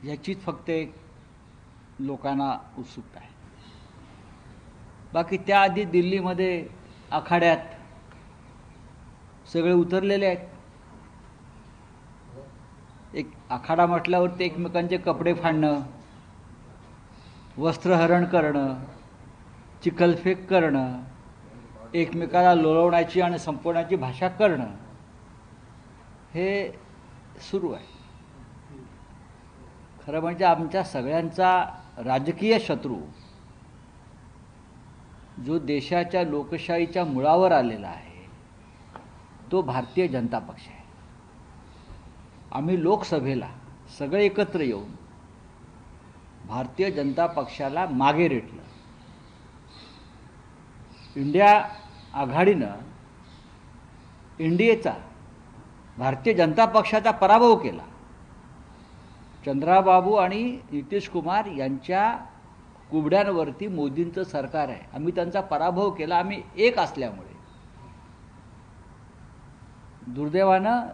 ह्याचीच फक्त एक लोकांना उत्सुकता आहे. बाकी त्याआधी दिल्लीमध्ये आखाड्यात सगळे उतरलेले आहेत. एक आखाडा म्हटल्यावरती एकमेकांचे कपडे फाडणं, वस्त्रहरण करणं, चिखलफेक करणं, एकमेकाला लोळवण्याची आणि संपवण्याची भाषा करणं हे सुरू आहे. खरं म्हणजे आमच्या सगळ्यांचा राजकीय शत्रू जो देशाच्या लोकशाहीच्या मुळावर आलेला आहे तो भारतीय जनता पक्ष आहे. आम्ही लोकसभेला सगळे एकत्र येऊन भारतीय जनता पक्षाला मागे रेटलं. इंडिया आघाडीनं एनडीएचा भारतीय जनता पक्षाचा पराभव केला. चंद्राबाबू आणि नितीश कुमार यांच्या कुबड्यांवरती मोदींचं सरकार आहे. आम्ही त्यांचा पराभव केला. आम्ही एक असल्यामुळे दुर्दैवानं